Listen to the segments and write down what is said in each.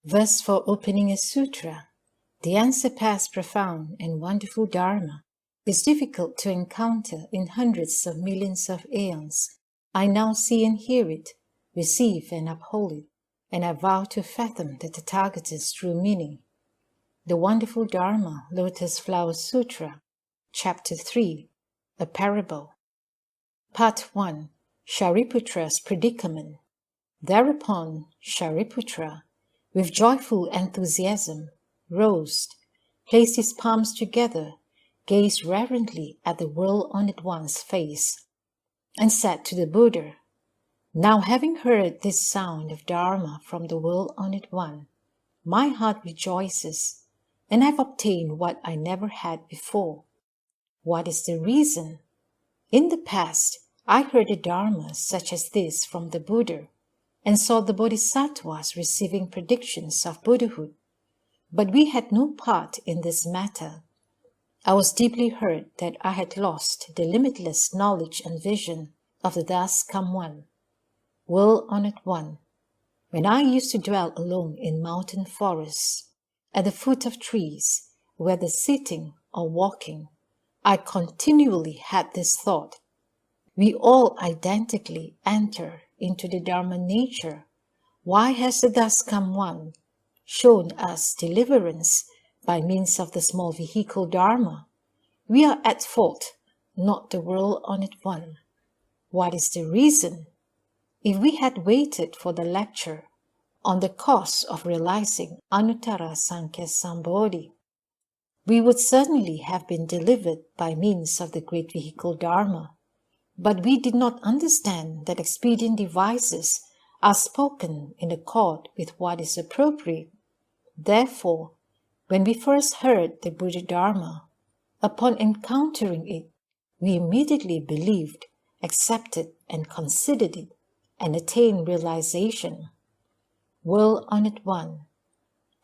Verse for opening a sutra. The unsurpassed, profound, and wonderful Dharma is difficult to encounter in hundreds of millions of aeons. I now see and hear it, receive and uphold it, and I vow to fathom the Tathagata's true meaning. The wonderful Dharma, Lotus Flower Sutra, Chapter 3, A Parable. Part 1. Shariputra's Predicament. Thereupon Shariputra, with joyful enthusiasm, rose, placed his palms together, gazed reverently at the World-Honored One's face, and said to the Buddha, "Now having heard this sound of Dharma from the World-Honored One, my heart rejoices, and I have obtained what I never had before. What is the reason? In the past, I heard a Dharma such as this from the Buddha, and saw the Bodhisattvas receiving predictions of Buddhahood. But we had no part in this matter. I was deeply hurt that I had lost the limitless knowledge and vision of the Thus Come One, World-Honored One, when I used to dwell alone in mountain forests, at the foot of trees, whether sitting or walking. I continually had this thought: we all identically enter into the Dharma nature. Why has the Thus Come One shown us deliverance by means of the small vehicle Dharma? We are at fault, not the World-Honored One. What is the reason? If we had waited for the lecture on the cost of realizing Anuttara Sankhya Sambodhi, we would certainly have been delivered by means of the great vehicle Dharma. But we did not understand that expedient devices are spoken in accord with what is appropriate. Therefore, when we first heard the Buddha Dharma, upon encountering it, we immediately believed, accepted, and considered it, and attained realization. World-Honored One,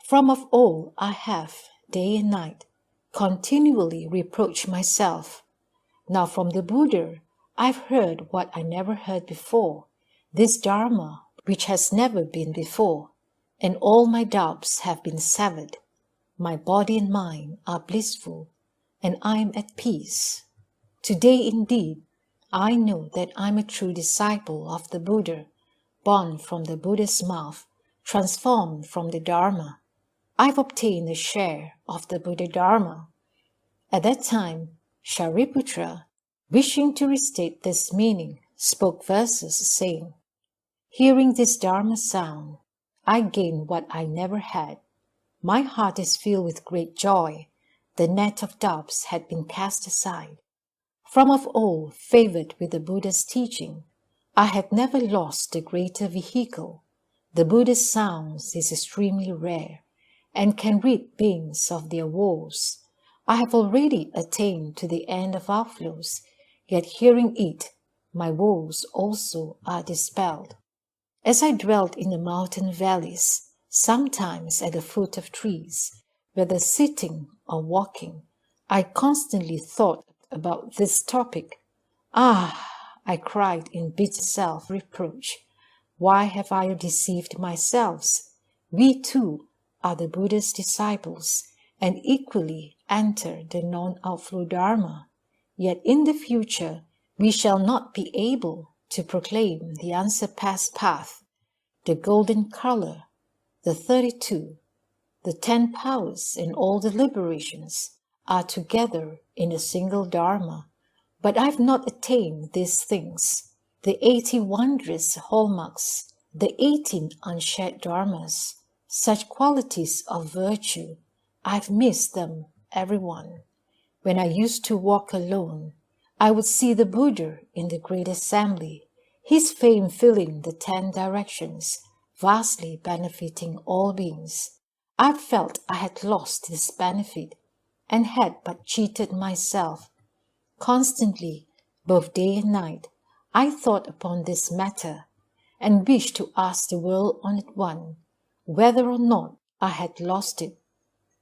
from of old I have, day and night, continually reproached myself. Now from the Buddha, I've heard what I never heard before, this Dharma which has never been before, and all my doubts have been severed. My body and mind are blissful, and I am at peace. Today indeed, I know that I am a true disciple of the Buddha, born from the Buddha's mouth, transformed from the Dharma. I've obtained a share of the Buddha Dharma. At that time, Shariputra, wishing to restate this meaning, spoke verses saying, "Hearing this Dharma sound, I gain what I never had. My heart is filled with great joy. The net of doubts had been cast aside. From of old, favored with the Buddha's teaching, I had never lost the greater vehicle. The Buddha's sounds is extremely rare, and can rid beings of their woes. I have already attained to the end of outflows, yet hearing it, my woes also are dispelled. As I dwelt in the mountain valleys, sometimes at the foot of trees, whether sitting or walking, I constantly thought about this topic. Ah, I cried in bitter self-reproach. Why have I deceived myself? We too are the Buddha's disciples, and equally enter the non-outflow Dharma. Yet in the future, we shall not be able to proclaim the unsurpassed path, the golden color, the 32, the 10 powers, and all the liberations are together in a single Dharma. But I have not attained these things, the 80 wondrous hallmarks, the 18 unshared Dharmas, such qualities of virtue. I've missed them, everyone. When I used to walk alone, I would see the Buddha in the great assembly, his fame filling the 10 directions, vastly benefiting all beings. I felt I had lost this benefit, and had but cheated myself. Constantly, both day and night, I thought upon this matter, and wished to ask the World-Honored One whether or not I had lost it.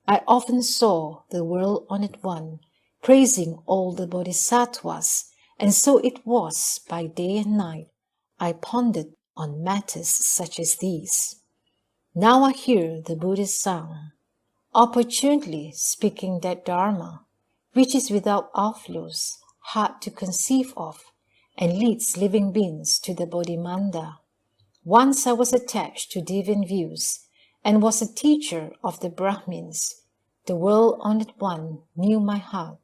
I often saw the World-Honored One praising all the Bodhisattvas, and so it was by day and night I pondered on matters such as these. Now I hear the Buddha's sound, opportunely speaking that Dharma, which is without outflows, hard to conceive of, and leads living beings to the Bodhimanda. Once I was attached to deviant views, and was a teacher of the Brahmins. The world-honored one knew my heart,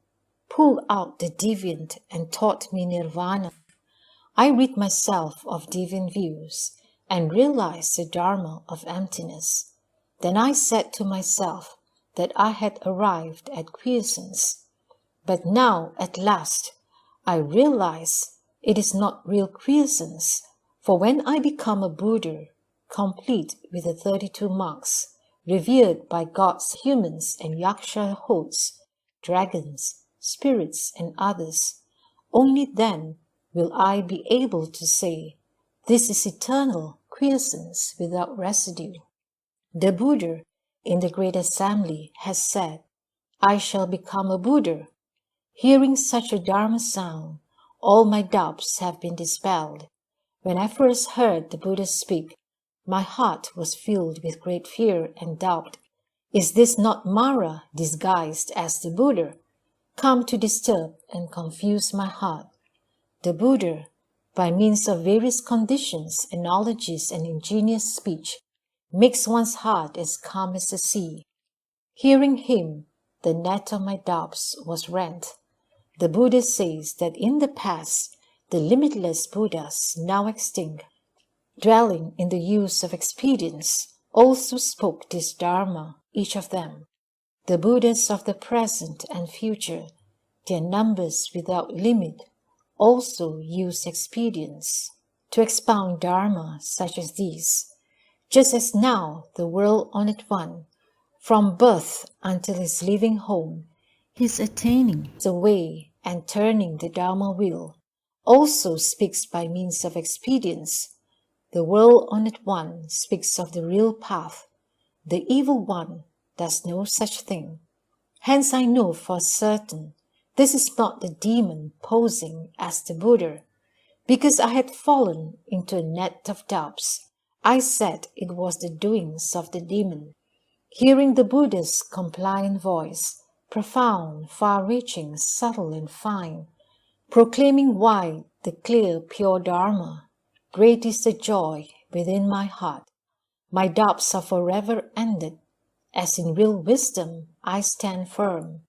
pulled out the deviant and taught me nirvana. I rid myself of deviant views, and realized the Dharma of emptiness. Then I said to myself that I had arrived at quiescence. But now, at last, I realize it is not real quiescence, for when I become a Buddha, complete with the 32 marks, revered by gods, humans, and yaksha hosts, dragons, spirits, and others, only then will I be able to say, this is eternal quiescence without residue. The Buddha in the Great Assembly has said, I shall become a Buddha. Hearing such a Dharma sound, all my doubts have been dispelled. When I first heard the Buddha speak, my heart was filled with great fear and doubt. Is this not Mara disguised as the Buddha, come to disturb and confuse my heart? The Buddha, by means of various conditions, analogies, and ingenious speech, makes one's heart as calm as the sea. Hearing him, the net of my doubts was rent. The Buddha says that in the past, the limitless Buddhas, now extinct, dwelling in the use of expedience, also spoke this Dharma, each of them. The Buddhas of the present and future, their numbers without limit, also use expedience to expound Dharma such as these, just as now the world-honored one, from birth until his leaving home, his attaining the way and turning the Dharma wheel, also speaks by means of expedience. The world-honored one speaks of the real path. The evil one does no such thing. Hence I know for certain this is not the demon posing as the Buddha. Because I had fallen into a net of doubts, I said it was the doings of the demon. Hearing the Buddha's compliant voice, profound, far-reaching, subtle and fine, proclaiming wide the clear, pure Dharma, great is the joy within my heart. My doubts are forever ended, as in real wisdom I stand firm.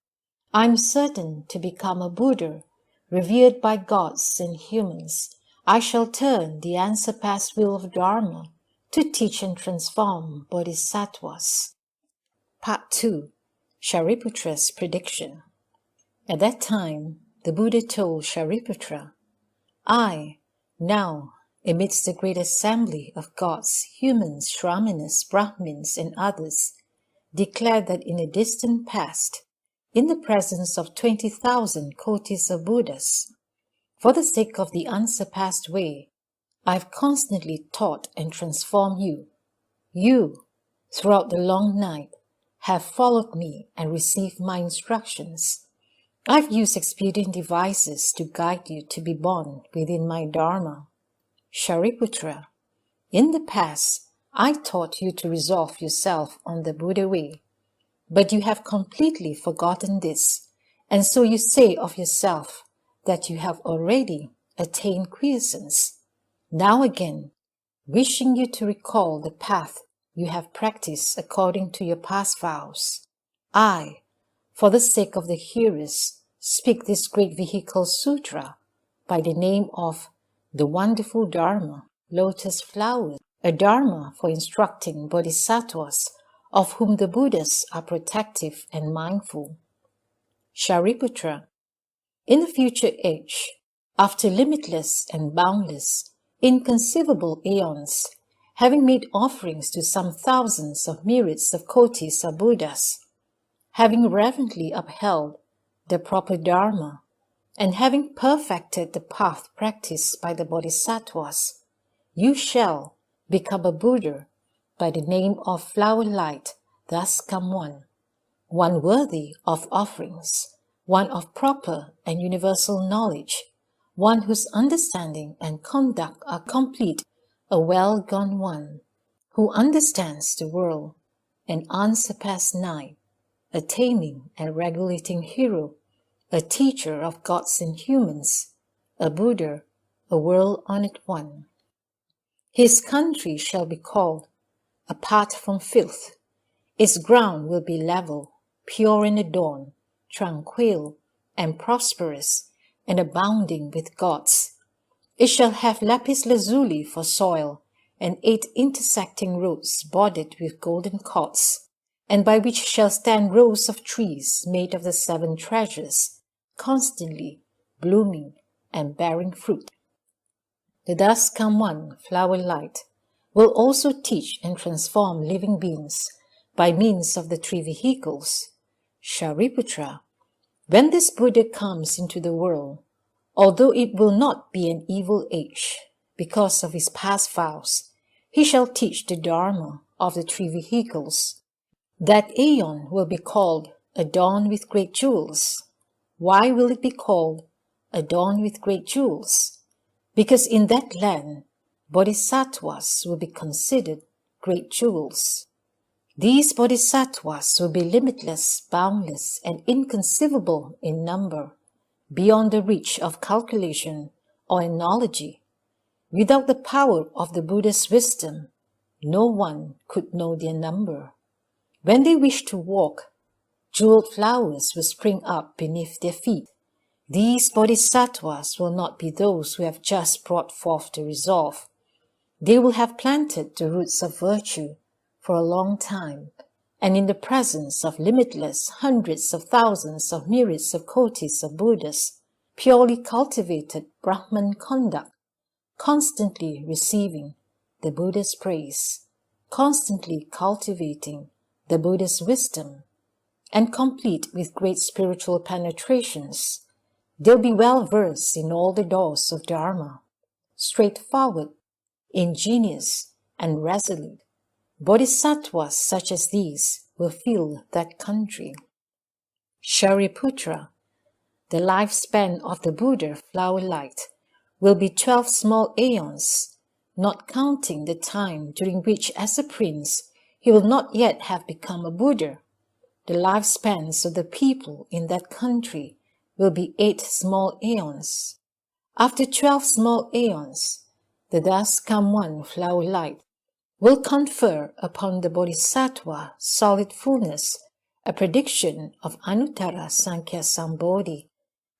I am certain to become a Buddha, revered by gods and humans. I shall turn the unsurpassed wheel of Dharma to teach and transform bodhisattvas. Part 2. Shariputra's Prediction. At that time, the Buddha told Shariputra, I, now, amidst the great assembly of gods, humans, Shramana, Brahmins, and others, declare that in a distant past, in the presence of 20,000 kotis of Buddhas, for the sake of the unsurpassed way, I have constantly taught and transformed you. You, throughout the long night, have followed me and received my instructions. I've used expedient devices to guide you to be born within my Dharma. Shariputra, in the past, I taught you to resolve yourself on the Buddha way, but you have completely forgotten this, and so you say of yourself that you have already attained quiescence. Now again, wishing you to recall the path you have practiced according to your past vows, I, for the sake of the hearers, speak this great vehicle sutra by the name of the wonderful Dharma, Lotus Flowers, a Dharma for instructing bodhisattvas of whom the Buddhas are protective and mindful. Shariputra, in the future age, after limitless and boundless, inconceivable aeons, having made offerings to some thousands of myriads of kotis of Buddhas, having reverently upheld the proper Dharma, and having perfected the path practiced by the bodhisattvas, you shall become a Buddha by the name of flower light, thus come one worthy of offerings, one of proper and universal knowledge, one whose understanding and conduct are complete, a well-gone one, who understands the world, an unsurpassed knight, a taming and regulating hero, a teacher of gods and humans, a Buddha, a world-honored one. His country shall be called, apart from filth. Its ground will be level, pure and adorned, tranquil and prosperous, and abounding with gods. It shall have lapis lazuli for soil, and 8 intersecting roads bordered with golden cords, and by which shall stand rows of trees made of the 7 treasures, constantly blooming and bearing fruit. The thus come one, flower light, will also teach and transform living beings by means of the 3 vehicles. Shariputra, when this Buddha comes into the world, although it will not be an evil age, because of his past vows, he shall teach the Dharma of the 3 vehicles. That aeon will be called adorned with great jewels. Why will it be called adorned with great jewels? Because in that land, bodhisattvas will be considered great jewels. These bodhisattvas will be limitless, boundless, and inconceivable in number, beyond the reach of calculation or analogy. Without the power of the Buddha's wisdom, no one could know their number. When they wish to walk, jeweled flowers will spring up beneath their feet. These bodhisattvas will not be those who have just brought forth the resolve. They will have planted the roots of virtue for a long time, and in the presence of limitless hundreds of thousands of myriads of kotis of Buddhas, purely cultivated Brahman conduct, constantly receiving the Buddha's praise, constantly cultivating the Buddha's wisdom, and complete with great spiritual penetrations, they'll be well versed in all the doors of Dharma, straightforward, ingenious, and resolute. Bodhisattvas such as these will fill that country. Shariputra, the lifespan of the Buddha flower light will be 12 small aeons, not counting the time during which as a prince he will not yet have become a Buddha. The lifespans of the people in that country will be 8 small aeons. After 12 small aeons, the thus come one flower light will confer upon the Bodhisattva solid fullness, a prediction of Anuttara Sankhya Sambodhi,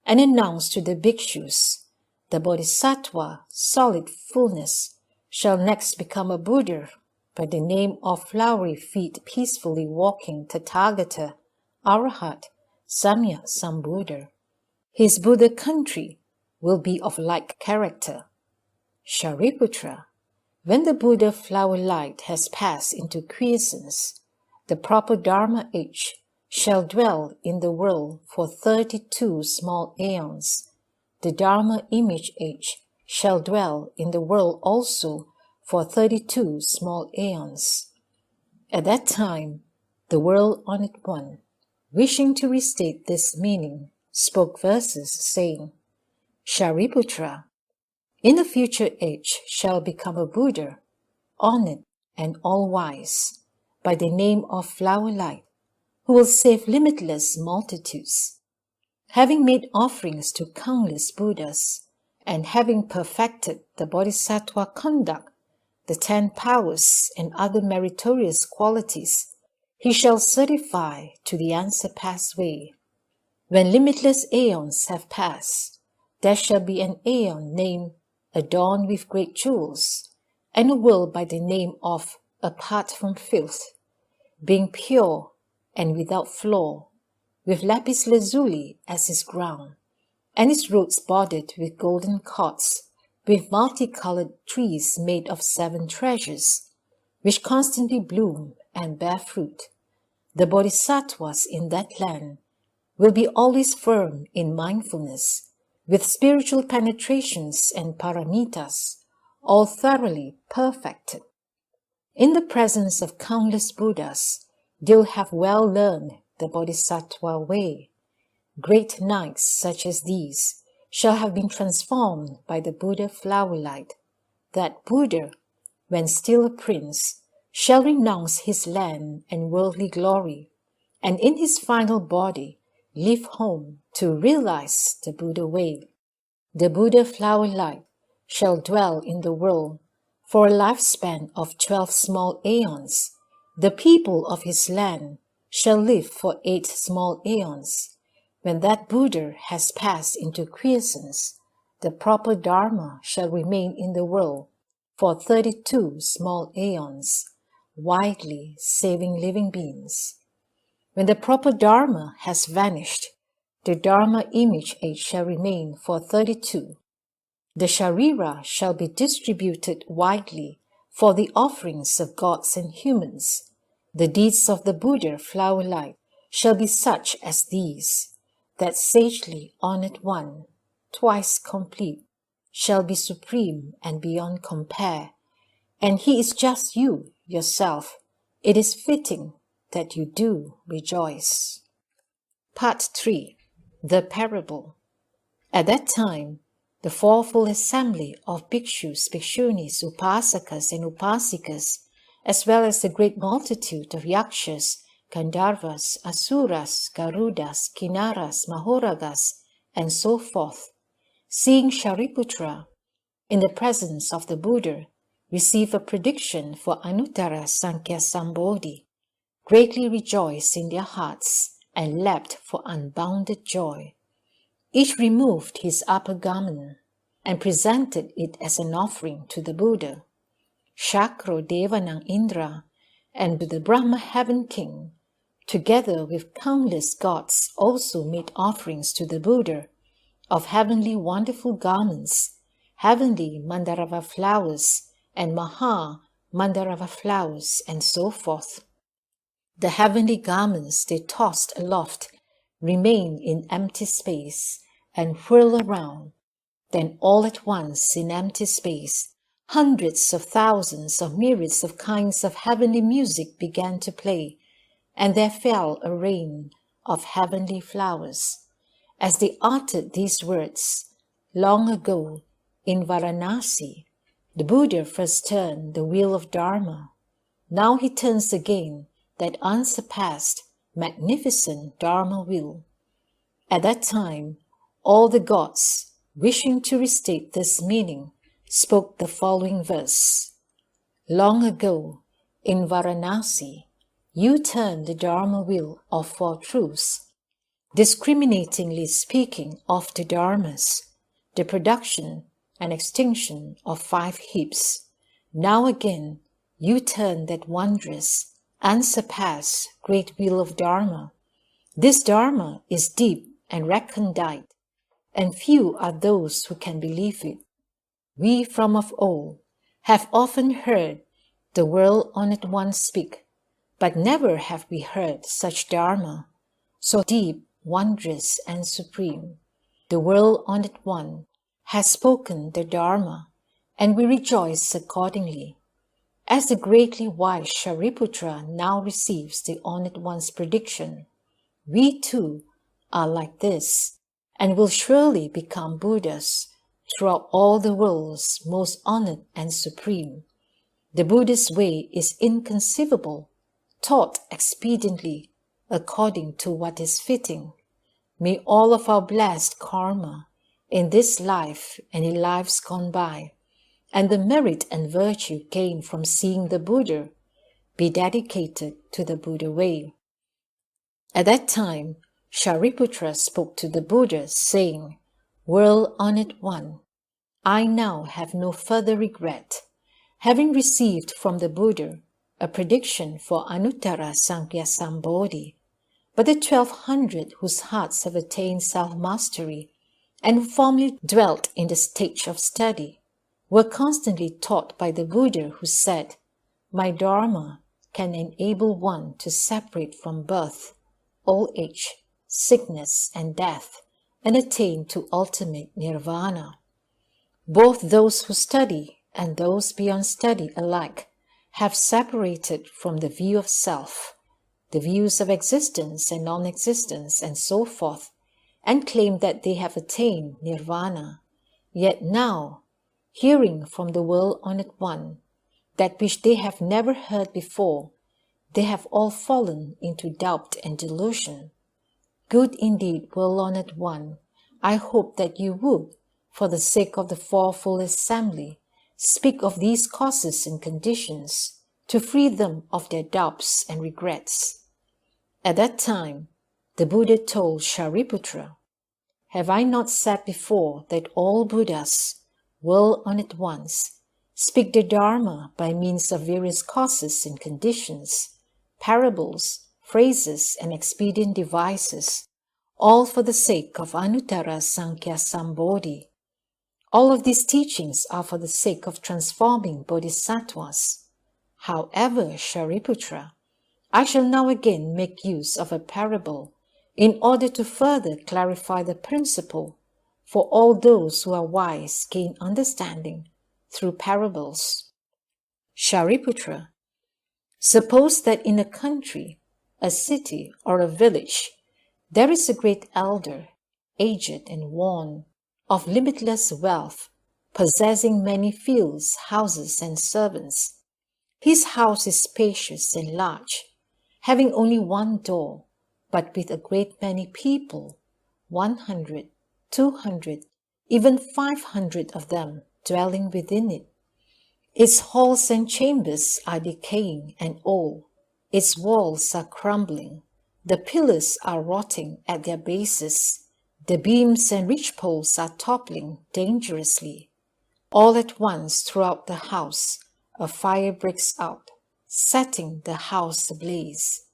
and announce to the bhikshus, the Bodhisattva solid fullness shall next become a Buddha by the name of flowery feet peacefully walking Tathagata, Arahat, Samya Sambuddha. His Buddha country will be of like character. Shariputra, when the Buddha flower light has passed into quiescence, the proper Dharma age shall dwell in the world for 32 small aeons. The Dharma image age shall dwell in the world also for 32 small aeons. At that time, the world-honored one, wishing to restate this meaning, spoke verses saying, Shariputra, in the future age shall become a Buddha, honored and all-wise, by the name of flower light, who will save limitless multitudes. Having made offerings to countless Buddhas, and having perfected the Bodhisattva conduct, the 10 powers and other meritorious qualities, he shall certify to the unsurpassed way. When limitless aeons have passed, there shall be an aeon named adorned with great jewels, and a world by the name of apart from filth, being pure and without flaw, with lapis lazuli as its ground, and its roads bordered with golden cords, with multicolored trees made of 7 treasures, which constantly bloom and bear fruit. The bodhisattvas in that land will be always firm in mindfulness, with spiritual penetrations and paramitas, all thoroughly perfected. In the presence of countless Buddhas, they'll have well learned the Bodhisattva way. Great knights such as these shall have been transformed by the Buddha flower light. That Buddha, when still a prince, shall renounce his land and worldly glory, and in his final body leave home to realize the Buddha way. The Buddha flower light shall dwell in the world for a lifespan of 12 small aeons. The people of his land shall live for 8 small aeons. When that Buddha has passed into quiescence, the proper Dharma shall remain in the world for 32 small aeons, widely saving living beings. When the proper Dharma has vanished, the Dharma image age shall remain for 32. The Sharira shall be distributed widely for the offerings of gods and humans. The deeds of the Buddha flower light shall be such as these: that sagely honored one, twice complete, shall be supreme and beyond compare, and he is just you, yourself. It is fitting that you do rejoice. Part 3. The Parable. At that time, the fourfold assembly of bhikshus, bhikshunis, upasakas, and upasikas, as well as the great multitude of yakshas, Gandharvas, Asuras, Garudas, Kinnaras, Mahoragas, and so forth, seeing Shariputra in the presence of the Buddha, receive a prediction for Anuttara Sankhya Sambodhi, greatly rejoiced in their hearts and leapt for unbounded joy. Each removed his upper garment and presented it as an offering to the Buddha. Shakro Devanang Indra and to the Brahma Heaven King, together with countless gods, also made offerings to the Buddha of heavenly wonderful garments, heavenly Mandarava flowers, and Maha Mandarava flowers, and so forth. The heavenly garments they tossed aloft remain in empty space and whirl around. Then all at once in empty space, hundreds of thousands of myriads of kinds of heavenly music began to play, and there fell a rain of heavenly flowers. As they uttered these words, long ago in Varanasi, the Buddha first turned the wheel of Dharma. Now he turns again that unsurpassed, magnificent Dharma wheel. At that time, all the gods, wishing to restate this meaning, spoke the following verse. Long ago, in Varanasi, you turned the Dharma wheel of 4 truths, discriminatingly speaking of the Dharmas, the production and extinction of 5 heaps. Now again, you turn that wondrous, unsurpassed great wheel of Dharma. This Dharma is deep and recondite, and few are those who can believe it. We from of old have often heard the world-honored one speak, but never have we heard such Dharma, so deep, wondrous, and supreme. The world-honored one has spoken the Dharma, and we rejoice accordingly. As the greatly wise Shariputra now receives the honored one's prediction, we too are like this, and will surely become Buddhas throughout all the worlds most honored and supreme. The Buddha's way is inconceivable, taught expediently, according to what is fitting. May all of our blessed karma in this life and in lives gone by, and the merit and virtue gained from seeing the Buddha, be dedicated to the Buddha way. At that time, Shariputra spoke to the Buddha, saying, World-honored one, I now have no further regret, having received from the Buddha a prediction for Anuttara Sankhya Sambodhi. But the 1200 whose hearts have attained self-mastery and who formerly dwelt in the stage of study were constantly taught by the Buddha, who said, My Dharma can enable one to separate from birth, old age, sickness, and death, and attain to ultimate nirvana. Both those who study and those beyond study alike have separated from the view of self, the views of existence and non-existence, and so forth, and claim that they have attained nirvana. Yet now, hearing from the world-honored one, that which they have never heard before, they have all fallen into doubt and delusion. Good indeed, well-honored one, I hope that you would, for the sake of the fourfold assembly, speak of these causes and conditions, to free them of their doubts and regrets. At that time, the Buddha told Shariputra, "Have I not said before that all Buddhas, well-honored ones, speak the Dharma by means of various causes and conditions, parables, phrases, and expedient devices, all for the sake of Anuttara Sankhya Sambodhi. All of these teachings are for the sake of transforming bodhisattvas. However, Shariputra, I shall now again make use of a parable in order to further clarify the principle, for all those who are wise gain understanding through parables. Shariputra, suppose that in a country, a city, or a village, there is a great elder, aged and worn, of limitless wealth, possessing many fields, houses, and servants. His house is spacious and large, having only one door, but with a great many people, 100, 200, even 500 of them dwelling within it. Its halls and chambers are decaying and old. Its walls are crumbling. The pillars are rotting at their bases. The beams and ridgepoles are toppling dangerously. All at once throughout the house, a fire breaks out, setting the house ablaze.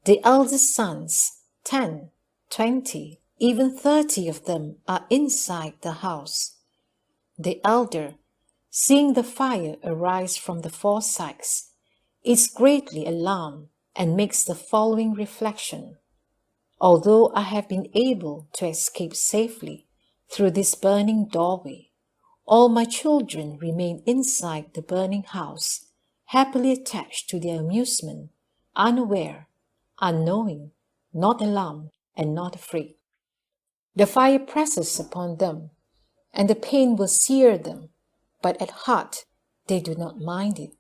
The eldest sons, 10, 20, even 30 of them are inside the house. The elder, seeing the fire arise from the four sides, is greatly alarmed and makes the following reflection. Although I have been able to escape safely through this burning doorway, all my children remain inside the burning house, happily attached to their amusement, unaware, unknowing, not alarmed, and not afraid. The fire presses upon them, and the pain will sear them, but at heart they do not mind it,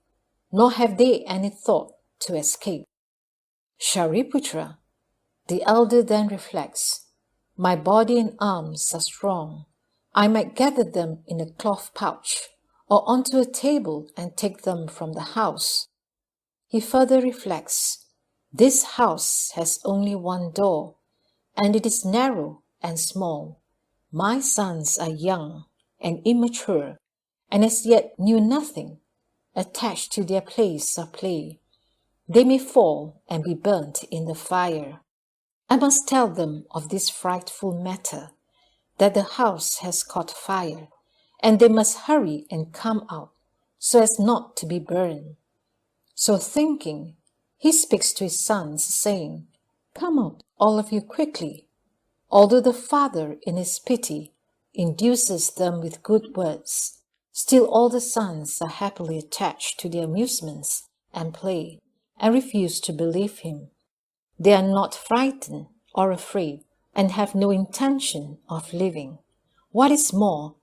nor have they any thought to escape. Shariputra, the elder then reflects, my body and arms are strong. I might gather them in a cloth pouch or onto a table and take them from the house. He further reflects, this house has only one door, and it is narrow and small. My sons are young and immature, and as yet knew nothing, attached to their place of play. They may fall and be burnt in the fire. I must tell them of this frightful matter, that the house has caught fire, and they must hurry and come out, so as not to be burned. So thinking, he speaks to his sons, saying, come out, all of you, quickly. Although the father, in his pity, induces them with good words, still all the sons are happily attached to their amusements and play, and refuse to believe him. They are not frightened or afraid, and have no intention of living. What is more,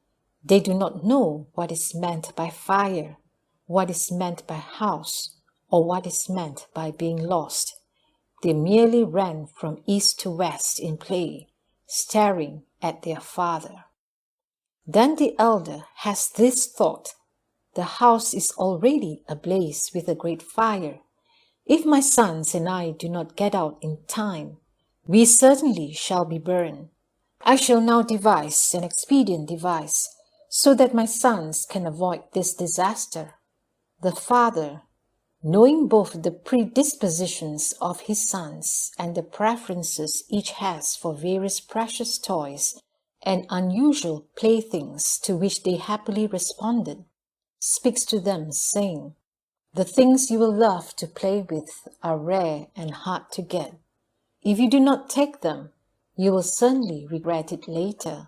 they do not know what is meant by fire, what is meant by house, or what is meant by being lost. They merely ran from east to west in play, staring at their father. Then the elder has this thought, the house is already ablaze with a great fire. If my sons and I do not get out in time, we certainly shall be burned. I shall now devise an expedient device so that my sons can avoid this disaster. The father, knowing both the predispositions of his sons and the preferences each has for various precious toys and unusual playthings to which they happily responded, speaks to them, saying, the things you will love to play with are rare and hard to get. If you do not take them, you will certainly regret it later.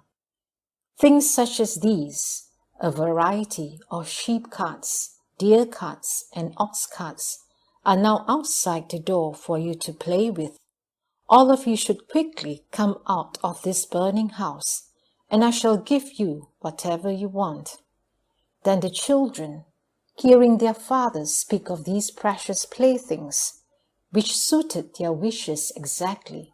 Things such as these, a variety of sheep carts, deer carts, and ox carts, are now outside the door for you to play with. All of you should quickly come out of this burning house, and I shall give you whatever you want. Then the children, hearing their fathers speak of these precious playthings, which suited their wishes exactly,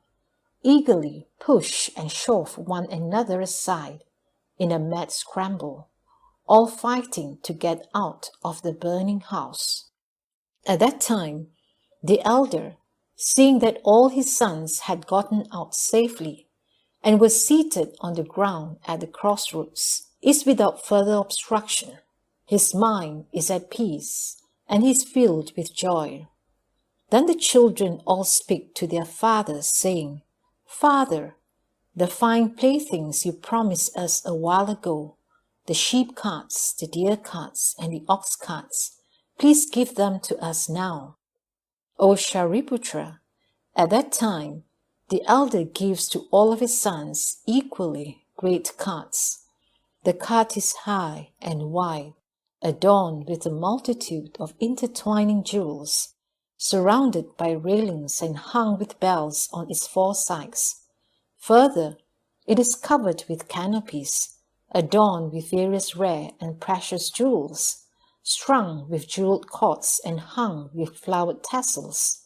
eagerly push and shove one another aside in a mad scramble, all fighting to get out of the burning house. At that time, the elder, seeing that all his sons had gotten out safely and was seated on the ground at the crossroads, is without further obstruction. His mind is at peace, and he is filled with joy. Then the children all speak to their father, saying, Father, the fine playthings you promised us a while ago, the sheep carts, the deer carts, and the ox carts, please give them to us now. O Shariputra, at that time, the elder gives to all of his sons equally great carts. The cart is high and wide, adorned with a multitude of intertwining jewels, surrounded by railings and hung with bells on its four sides. Further, it is covered with canopies, adorned with various rare and precious jewels, strung with jeweled cords and hung with flowered tassels.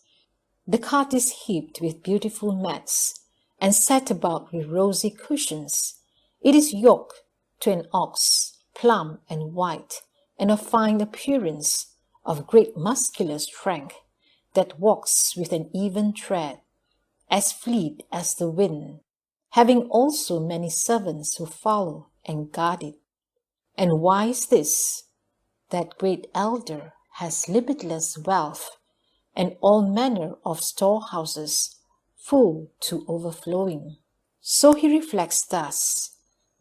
The cart is heaped with beautiful mats and set about with rosy cushions. It is yoked to an ox, plump and white, and of fine appearance, of great muscular strength, that walks with an even tread, as fleet as the wind, having also many servants who follow and guard it. And why is this? That great elder has limitless wealth, and all manner of storehouses, full to overflowing. So he reflects thus,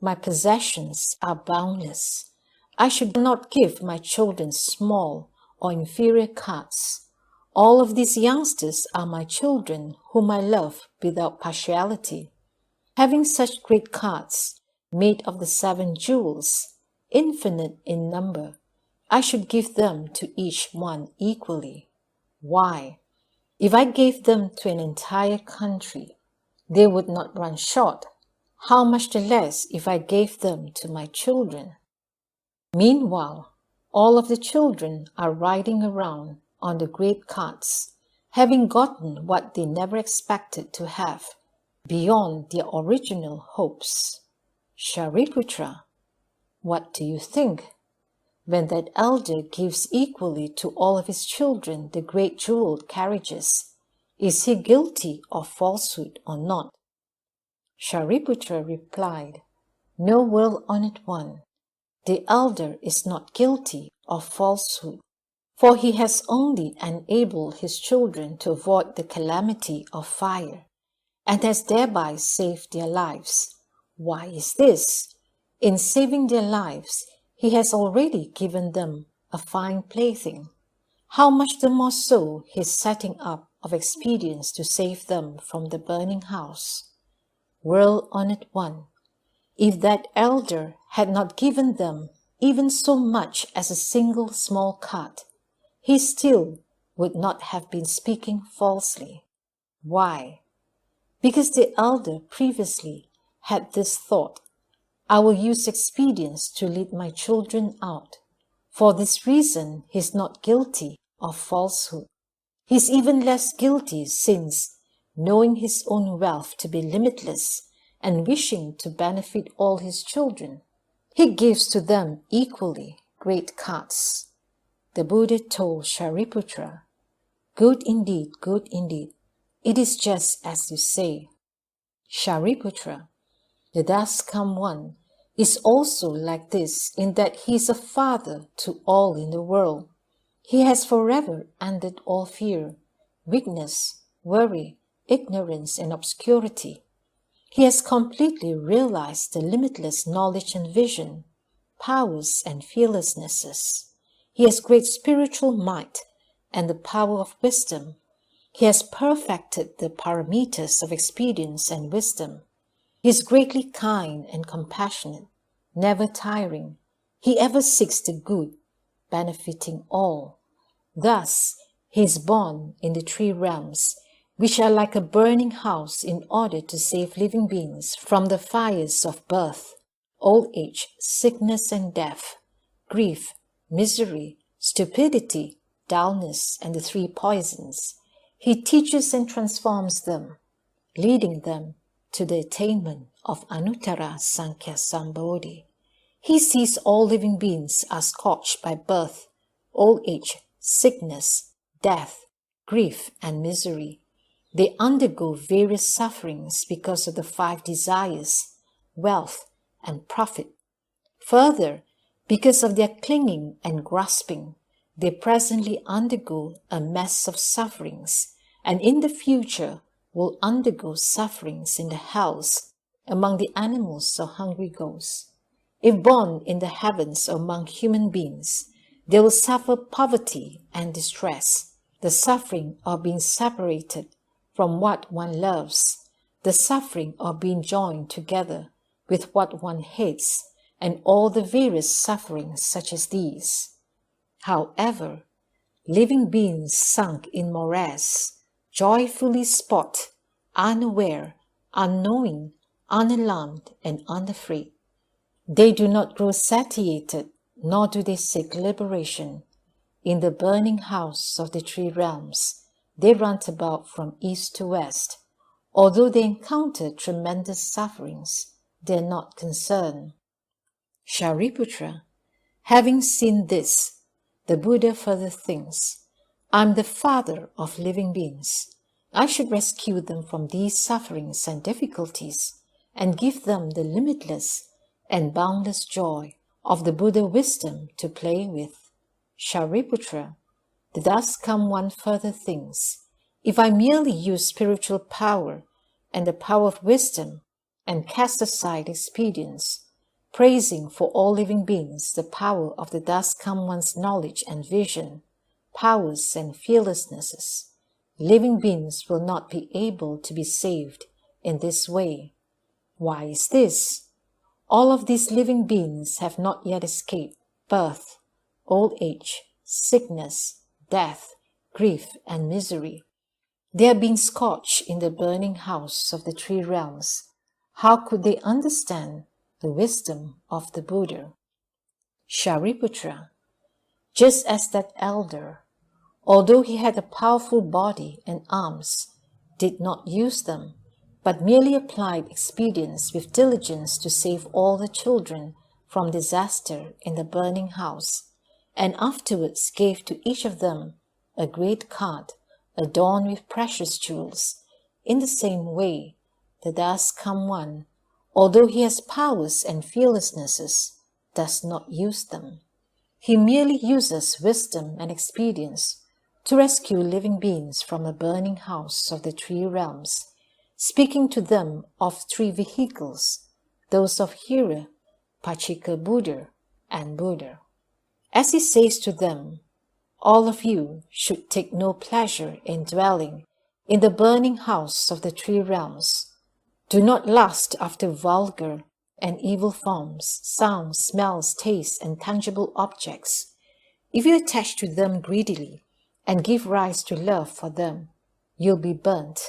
my possessions are boundless. I should not give my children small or inferior carts. All of these youngsters are my children whom I love without partiality. Having such great carts, made of the 7 jewels, infinite in number, I should give them to each one equally. Why? If I gave them to an entire country, they would not run short. How much the less if I gave them to my children? Meanwhile, all of the children are riding around on the great carts, having gotten what they never expected to have, beyond their original hopes. Shariputra, what do you think? When that elder gives equally to all of his children the great jeweled carriages, is he guilty of falsehood or not? Shariputra replied, No, well-honored one, the elder is not guilty of falsehood, for he has only enabled his children to avoid the calamity of fire, and has thereby saved their lives. Why is this? In saving their lives, he has already given them a fine plaything. How much the more so his setting up of expedients to save them from the burning house? Well-honored one, if that elder had not given them even so much as a single small cart, he still would not have been speaking falsely. Why? Because the elder previously had this thought, I will use expedients to lead my children out. For this reason, he is not guilty of falsehood. He is even less guilty since, knowing his own wealth to be limitless and wishing to benefit all his children, he gives to them equally great carts. The Buddha told Shariputra, Good indeed, good indeed. It is just as you say. Shariputra, the thus come one, is also like this in that he is a father to all in the world. He has forever ended all fear, weakness, worry, ignorance, and obscurity. He has completely realized the limitless knowledge and vision, powers and fearlessnesses. He has great spiritual might and the power of wisdom. He has perfected the paramitas of expedience and wisdom. He is greatly kind and compassionate, never tiring. He ever seeks the good, benefiting all. Thus, he is born in the 3 realms, which are like a burning house in order to save living beings from the fires of birth, old age, sickness and death, grief, misery, stupidity, dullness, and the three poisons. He teaches and transforms them, leading them to the attainment of Anuttara Sankhya Sambodhi. He sees all living beings are scorched by birth, old age, sickness, death, grief, and misery. They undergo various sufferings because of the five desires, wealth, and profit. Further, because of their clinging and grasping, they presently undergo a mass of sufferings, and in the future will undergo sufferings in the hells among the animals or hungry ghosts. If born in the heavens or among human beings, they will suffer poverty and distress, the suffering of being separated from what one loves, the suffering of being joined together with what one hates, and all the various sufferings such as these. However, living beings sunk in morass joyfully spot, unaware, unknowing, unalarmed, and unafraid. They do not grow satiated, nor do they seek liberation. In the burning house of the three realms, they run about from east to west. Although they encounter tremendous sufferings, they are not concerned. Shariputra, having seen this, the Buddha further thinks, I am the father of living beings. I should rescue them from these sufferings and difficulties and give them the limitless and boundless joy of the Buddha wisdom to play with. Shariputra, the thus come one further thinks, if I merely use spiritual power and the power of wisdom and cast aside expedience, praising for all living beings the power of the thus come one's knowledge and vision, powers and fearlessnesses, living beings will not be able to be saved in this way. Why is this? All of these living beings have not yet escaped birth, old age, sickness, death, grief, and misery. They are being scorched in the burning house of the three realms. How could they understand the wisdom of the Buddha? Shariputra, just as that elder, although he had a powerful body and arms, did not use them, but merely applied expedients with diligence to save all the children from disaster in the burning house, and afterwards gave to each of them a great cart adorned with precious jewels. In the same way, the thus come one, although he has powers and fearlessnesses, does not use them. He merely uses wisdom and expedience to rescue living beings from a burning house of the three realms, speaking to them of three vehicles, those of Hira, Pachika Buddha, and Buddha. As he says to them, all of you should take no pleasure in dwelling in the burning house of the three realms. Do not lust after vulgar and evil forms, sounds, smells, tastes, and tangible objects. If you attach to them greedily and give rise to love for them, you'll be burnt.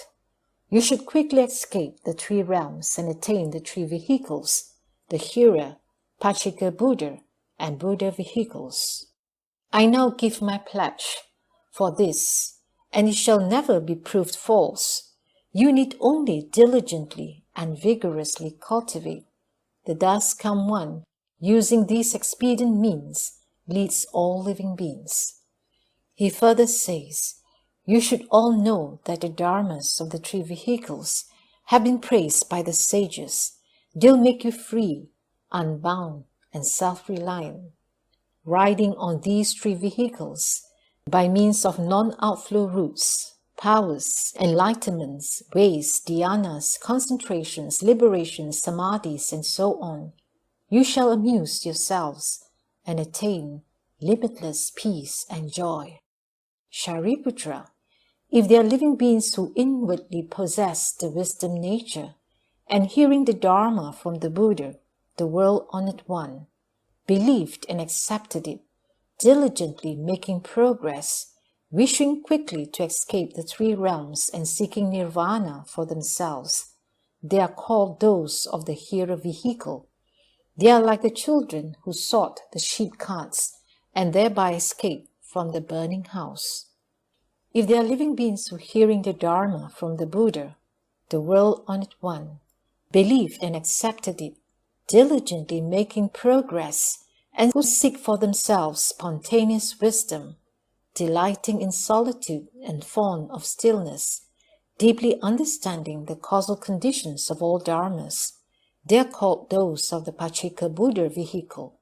You should quickly escape the three realms and attain the three vehicles, the Hira, Pachika Buddha, and Buddha vehicles. I now give my pledge for this, and it shall never be proved false. You need only diligently and vigorously cultivate. The thus come one, using these expedient means, leads all living beings. He further says, you should all know that the dharmas of the three vehicles have been praised by the sages. They'll make you free, unbound, and self-reliant. Riding on these three vehicles, by means of non-outflow routes, powers, enlightenments, ways, dhyanas, concentrations, liberations, samadhis, and so on, you shall amuse yourselves and attain limitless peace and joy. Shariputra, if they are living beings who inwardly possess the wisdom nature, and hearing the Dharma from the Buddha, the world-honored one, believed and accepted it, diligently making progress, wishing quickly to escape the three realms and seeking nirvana for themselves, they are called those of the Hira vehicle. They are like the children who sought the sheep carts and thereby escape from the burning house. If there are living beings who, hearing the Dharma from the Buddha, the World-Honored One, believed and accepted it, diligently making progress, and who seek for themselves spontaneous wisdom, delighting in solitude and fond of stillness, deeply understanding the causal conditions of all dharmas, they are called those of the Pachika Buddha vehicle.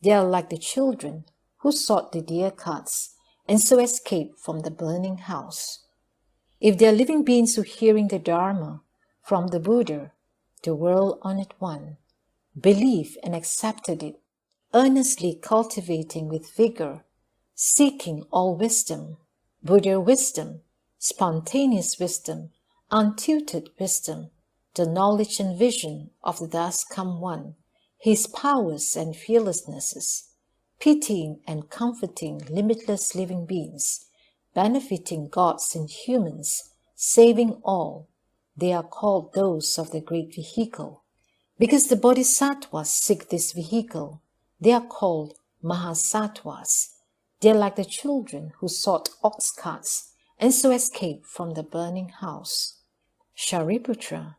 They are like the children who sought the deer carts and so escaped from the burning house. If they are living beings who, hearing the Dharma from the Buddha, the World-Honored One, believe and accepted it, earnestly cultivating with vigor, seeking all wisdom, Buddha wisdom, spontaneous wisdom, untutored wisdom, the knowledge and vision of the thus come One, his powers and fearlessnesses, pitying and comforting limitless living beings, benefiting gods and humans, saving all, they are called those of the great vehicle. Because the bodhisattvas seek this vehicle, they are called mahasattvas. They are like the children who sought ox carts and so escaped from the burning house. Shariputra,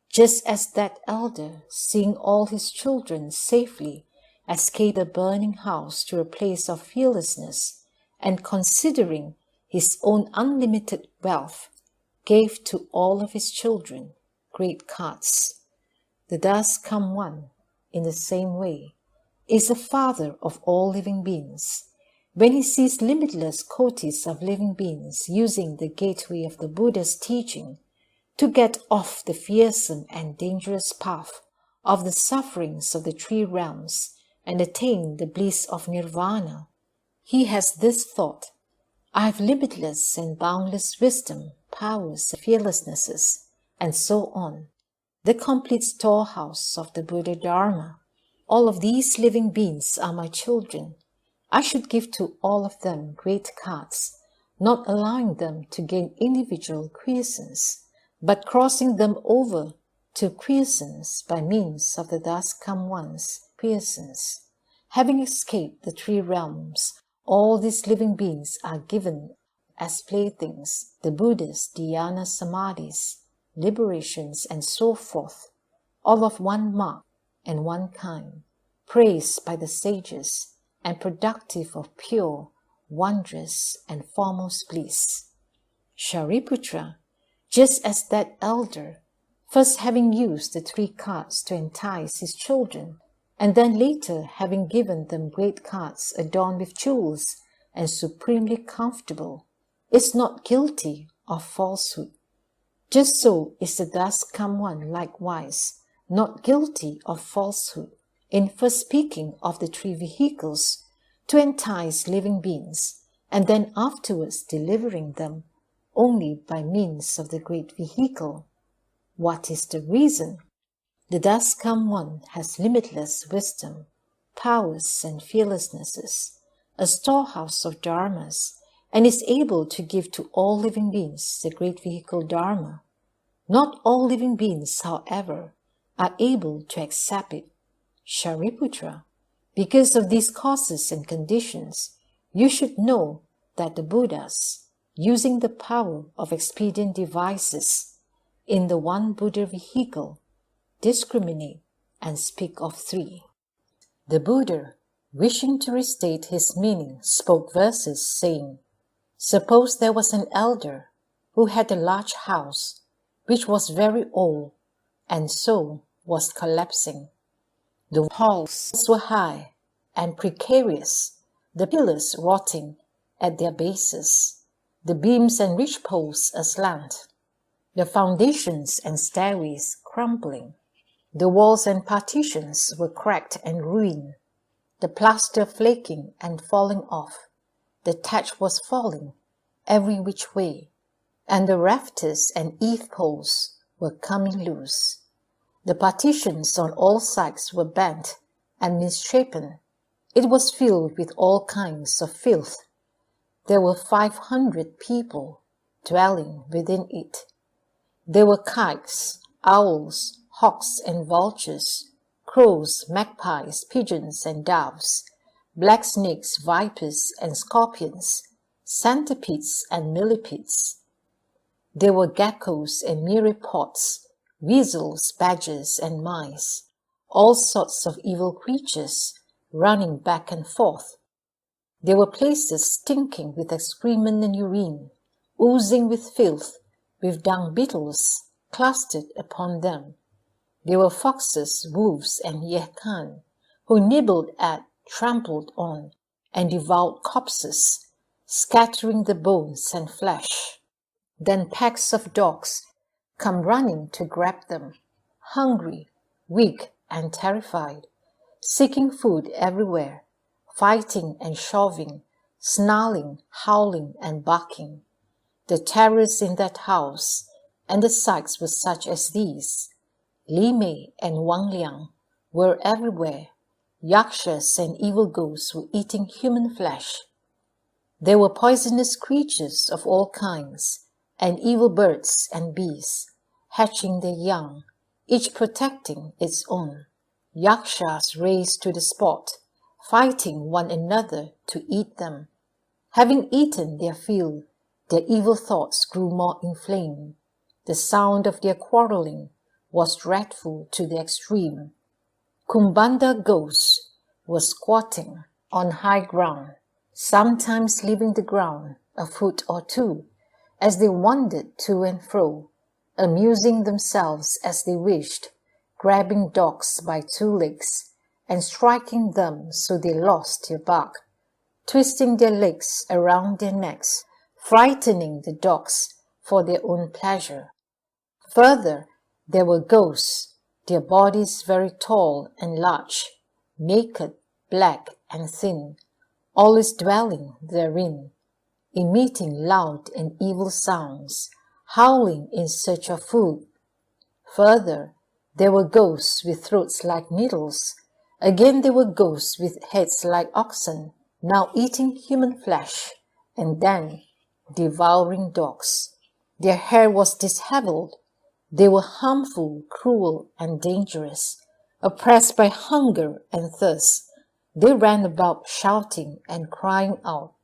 just as that elder, seeing all his children safely escape the burning house to a place of fearlessness, and considering his own unlimited wealth, gave to all of his children great carts. The thus come One, in the same way, is the father of all living beings. When he sees limitless kotis of living beings using the gateway of the Buddha's teaching to get off the fearsome and dangerous path of the sufferings of the three realms and attain the bliss of nirvana, he has this thought: I have limitless and boundless wisdom, powers, fearlessnesses, and so on, the complete storehouse of the Buddha Dharma. All of these living beings are my children. I should give to all of them great carts, not allowing them to gain individual quiescence, but crossing them over to quiescence by means of the thus come One's quiescence. Having escaped the three realms, all these living beings are given as playthings the Buddha's dhyana samadhis, liberations, and so forth, all of one mark and one kind, praised by the sages, and productive of pure, wondrous, and foremost bliss. Shariputra, just as that elder, first having used the three carts to entice his children, and then later having given them great carts adorned with jewels and supremely comfortable, is not guilty of falsehood. Just so is the thus come One likewise not guilty of falsehood in first speaking of the three vehicles to entice living beings, and then afterwards delivering them only by means of the great vehicle. What is the reason? The thus come One has limitless wisdom, powers, and fearlessnesses, a storehouse of dharmas, and is able to give to all living beings the great vehicle Dharma. Not all living beings, however, are able to accept it. Shariputra, because of these causes and conditions, you should know that the Buddhas, using the power of expedient devices in the one Buddha vehicle, discriminate and speak of three. The Buddha, wishing to restate his meaning, spoke verses saying, Suppose there was an elder who had a large house, which was very old, and so was collapsing. The halls were high and precarious, the pillars rotting at their bases, the beams and ridgepoles aslant, the foundations and stairways crumbling. The walls and partitions were cracked and ruined, the plaster flaking and falling off, the thatch was falling every which way, and the rafters and eave poles were coming loose. The partitions on all sides were bent and misshapen. It was filled with all kinds of filth. There were 500 people dwelling within it. There were kites, owls, hawks and vultures, crows, magpies, pigeons and doves, black snakes, vipers, and scorpions, centipedes and millipedes. There were geckos and myriapods, weasels, badgers, and mice, all sorts of evil creatures running back and forth. There were places stinking with excrement and urine, oozing with filth, with dung beetles clustered upon them. There were foxes, wolves, and yekan, who nibbled at, trampled on, and devoured corpses, scattering the bones and flesh. Then packs of dogs come running to grab them, hungry, weak, and terrified, seeking food everywhere, fighting and shoving, snarling, howling, and barking. The terrors in that house and the sights were such as these. Li Mei and Wang Liang were everywhere. Yakshas and evil ghosts were eating human flesh. There were poisonous creatures of all kinds, and evil birds and bees, hatching their young, each protecting its own. Yakshas raced to the spot, fighting one another to eat them. Having eaten their fill, their evil thoughts grew more inflamed. The sound of their quarreling was dreadful to the extreme. Kumbanda ghosts were squatting on high ground, sometimes leaving the ground a foot or two, as they wandered to and fro, amusing themselves as they wished, grabbing dogs by two legs and striking them so they lost their bark, twisting their legs around their necks, frightening the dogs for their own pleasure. Further, there were ghosts, their bodies very tall and large, naked, black, and thin, always dwelling therein, emitting loud and evil sounds, howling in search of food. Further, there were ghosts with throats like needles. Again there were ghosts with heads like oxen, now eating human flesh, and then devouring dogs. Their hair was dishevelled. They were harmful, cruel, and dangerous. Oppressed by hunger and thirst, they ran about shouting and crying out.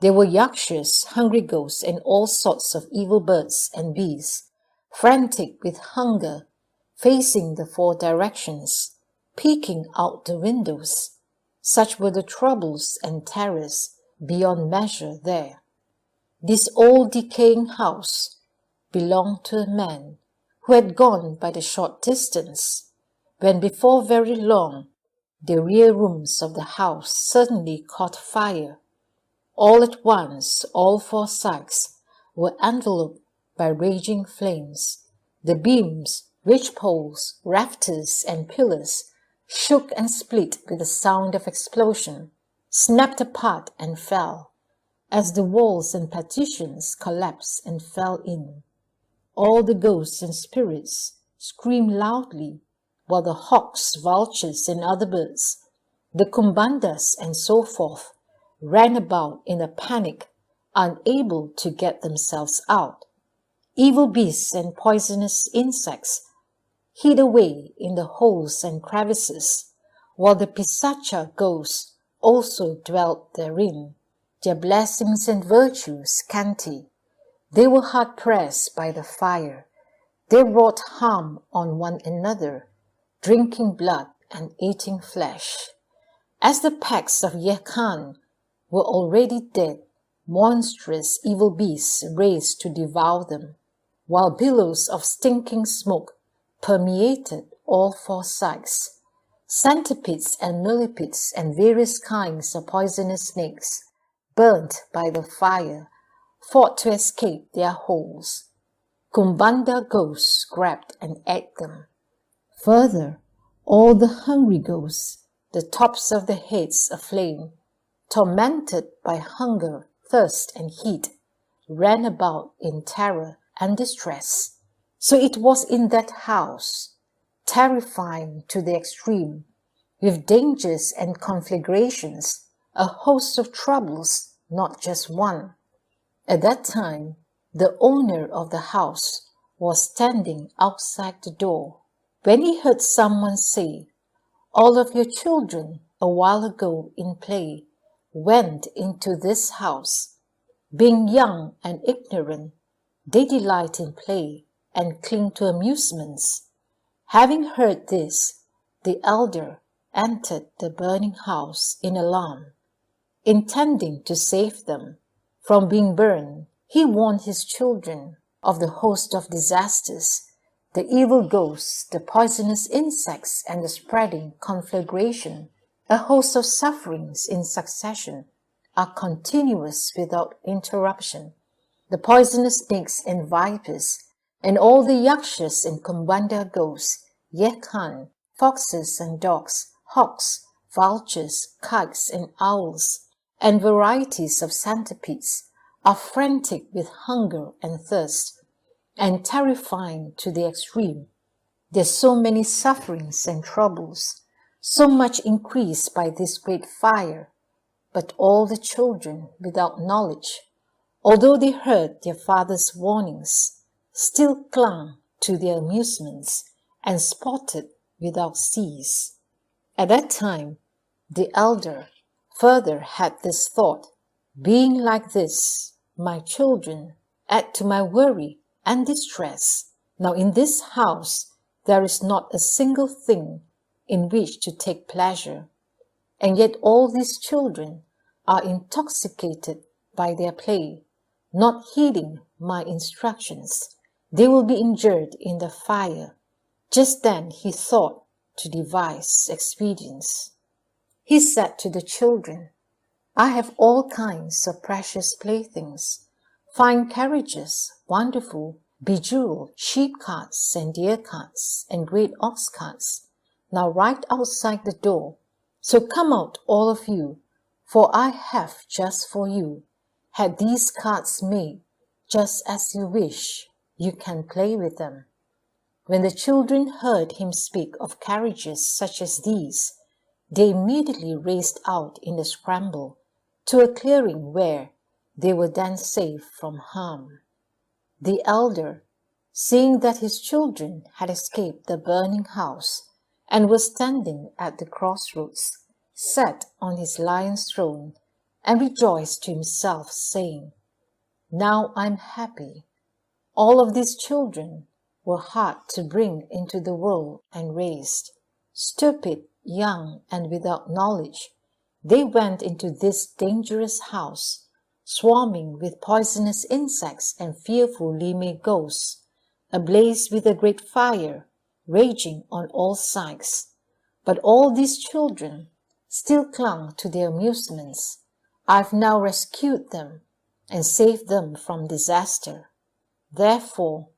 There were yakshas, hungry ghosts, and all sorts of evil birds and bees, frantic with hunger, facing the four directions, peeking out the windows. Such were the troubles and terrors beyond measure there. This old decaying house belonged to a man who had gone but a short distance, when before very long the rear rooms of the house suddenly caught fire. All at once all four sides were enveloped by raging flames. The beams, ridgepoles, rafters, and pillars shook and split with the sound of explosion, snapped apart and fell, as the walls and partitions collapsed and fell in. All the ghosts and spirits screamed loudly, while the hawks, vultures, and other birds, the kumbandas, and so forth, ran about in a panic, unable to get themselves out. Evil beasts and poisonous insects hid away in the holes and crevices, while the pisacha ghosts also dwelt therein, their blessings and virtues scanty. They were hard-pressed by the fire. They wrought harm on one another, drinking blood and eating flesh. As the packs of Yekan were already dead, monstrous evil beasts raced to devour them, while billows of stinking smoke permeated all four sides. Centipedes and millipedes and various kinds of poisonous snakes, burnt by the fire, fought to escape their holes. Kumbanda ghosts grabbed and ate them. Further, all the hungry ghosts, the tops of the heads aflame, tormented by hunger, thirst, and heat, ran about in terror and distress. So it was in that house, terrifying to the extreme, with dangers and conflagrations, a host of troubles, not just one. At that time, the owner of the house was standing outside the door, when he heard someone say, "All of your children a while ago in play, went into this house. Being young and ignorant, they delight in play and cling to amusements. Having heard this, the elder entered the burning house in alarm. Intending to save them from being burned, he warned his children of the host of disasters, the evil ghosts, the poisonous insects, and the spreading conflagration. A host of sufferings in succession are continuous without interruption. The poisonous snakes and vipers, and all the yakshas and kumbanda ghosts, yekhan, foxes and dogs, hawks, vultures, kites and owls, and varieties of centipedes, are frantic with hunger and thirst, and terrifying to the extreme. There are so many sufferings and troubles, so much increased by this great fire, but all the children without knowledge, although they heard their father's warnings, still clung to their amusements and sported without cease. At that time, the elder further had this thought, being like this, my children add to my worry and distress. Now in this house there is not a single thing in which to take pleasure, and yet all these children are intoxicated by their play, not heeding my instructions. They will be injured in the fire. Just then he thought to devise expedients. He said to the children, I have all kinds of precious playthings, fine carriages, wonderful, bejeweled sheep carts and deer carts and great ox carts, now right outside the door. So come out, all of you, for I have just for you had these carts made, just as you wish. You can play with them. When the children heard him speak of carriages such as these, they immediately raced out in a scramble to a clearing where they were then safe from harm. The elder, seeing that his children had escaped the burning house and was standing at the crossroads, sat on his lion's throne and rejoiced to himself, saying, Now I'm happy. All of these children were hard to bring into the world and raised. Stupid, young, and without knowledge, they went into this dangerous house, swarming with poisonous insects and fearful lime ghosts, ablaze with a great fire, raging on all sides. But all these children still clung to their amusements. I've now rescued them and saved them from disaster. Therefore,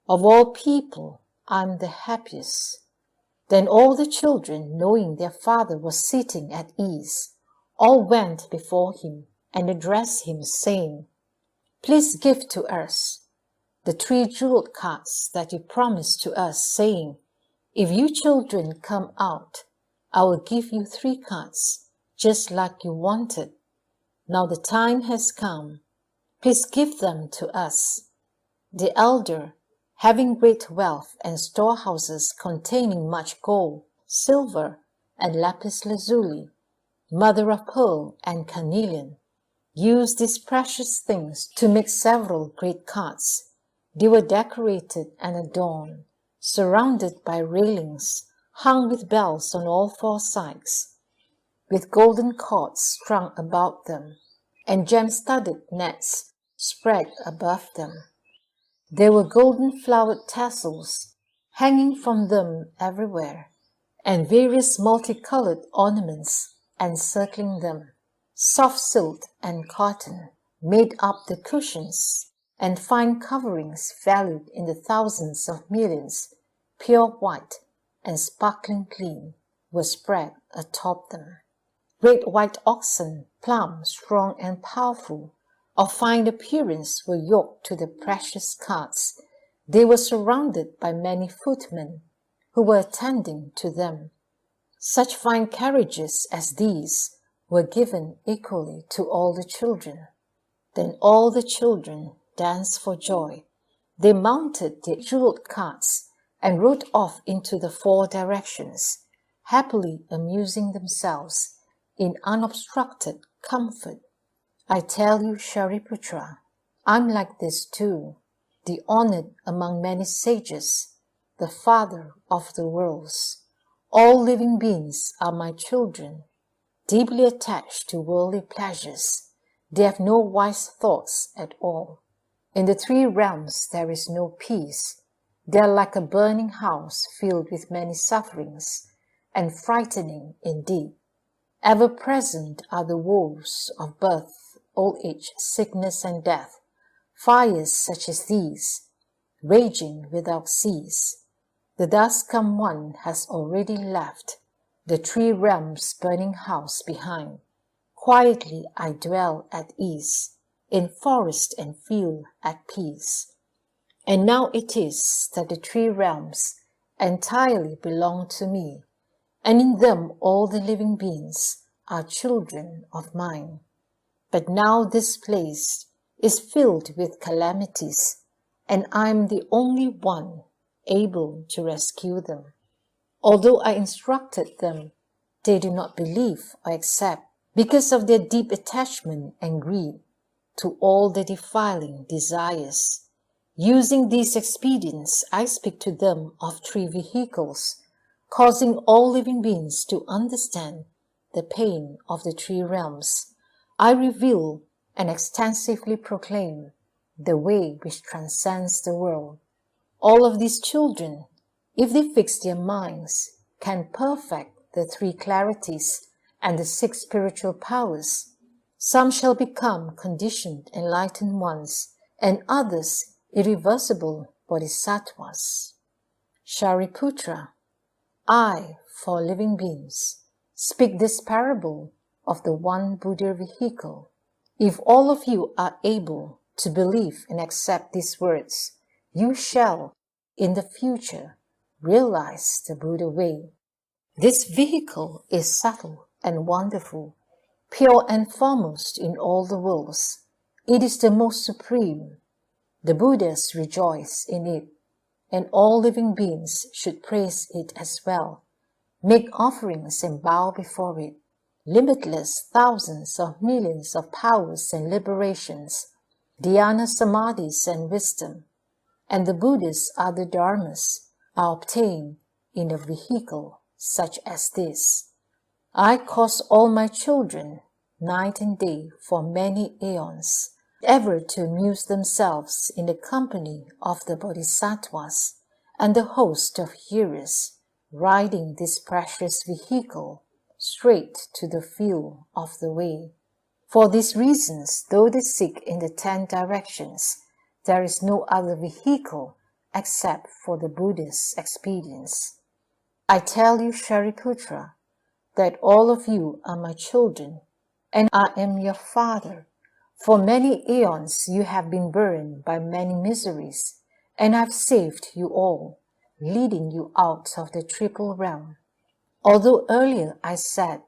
of all people, I'm the happiest. Then all the children, knowing their father was sitting at ease, all went before him and addressed him, saying, Please give to us the 3 jeweled carts that you promised to us, saying, If you children come out, I will give you 3 carts, just like you wanted. Now the time has come. Please give them to us. The elder, having great wealth and storehouses containing much gold, silver, and lapis lazuli, mother of pearl and carnelian, used these precious things to make several great carts. They were decorated and adorned, surrounded by railings, hung with bells on all 4 sides, with golden cords strung about them, and gem-studded nets spread above them. There were golden flowered tassels hanging from them everywhere, and various multicolored ornaments encircling them. Soft silk and cotton made up the cushions, and fine coverings valued in the thousands of millions, pure white and sparkling clean, were spread atop them. Great white oxen, plump, strong, and powerful, of fine appearance, were yoked to the precious carts. They were surrounded by many footmen, who were attending to them. Such fine carriages as these were given equally to all the children. Then all the children danced for joy. They mounted their jeweled carts and rode off into the 4 directions, happily amusing themselves in unobstructed comfort. I tell you, Shariputra, I'm like this too, the honored among many sages, the father of the worlds. All living beings are my children, deeply attached to worldly pleasures. They have no wise thoughts at all. In the three realms there is no peace. They are like a burning house filled with many sufferings, and frightening indeed. Ever present are the woes of birth, old age, sickness, and death, fires such as these, raging without cease. The dust come one has already left the three realms' burning house behind. Quietly I dwell at ease, in forest and field at peace. And now it is that the three realms entirely belong to me, and in them all the living beings are children of mine. But now this place is filled with calamities, and I am the only one able to rescue them. Although I instructed them, they do not believe or accept because of their deep attachment and greed to all the defiling desires. Using these expedients, I speak to them of three vehicles, causing all living beings to understand the pain of the three realms. I reveal and extensively proclaim the way which transcends the world. All of these children, if they fix their minds, can perfect the three clarities and the six spiritual powers. Some shall become conditioned enlightened ones, and others irreversible bodhisattvas. Shariputra, I, for living beings, speak this parable of the one Buddha vehicle. If all of you are able to believe and accept these words, you shall, in the future, realize the Buddha way. This vehicle is subtle and wonderful, pure and foremost in all the worlds. It is the most supreme. The Buddhas rejoice in it, and all living beings should praise it as well. Make offerings and bow before it. Limitless thousands of millions of powers and liberations, dhyana samadhis and wisdom, and the Buddhas are the Dharmas, are obtained in a vehicle such as this. I cause all my children, night and day for many aeons, ever to amuse themselves in the company of the bodhisattvas and the host of hearers, riding this precious vehicle straight to the field of the way. For these reasons, though they seek in the 10 directions, there is no other vehicle except for the Buddha's expedience. I tell you, Shariputra, that all of you are my children, and I am your father. For many aeons you have been burdened by many miseries, and I have saved you all, leading you out of the triple realm. Although earlier I said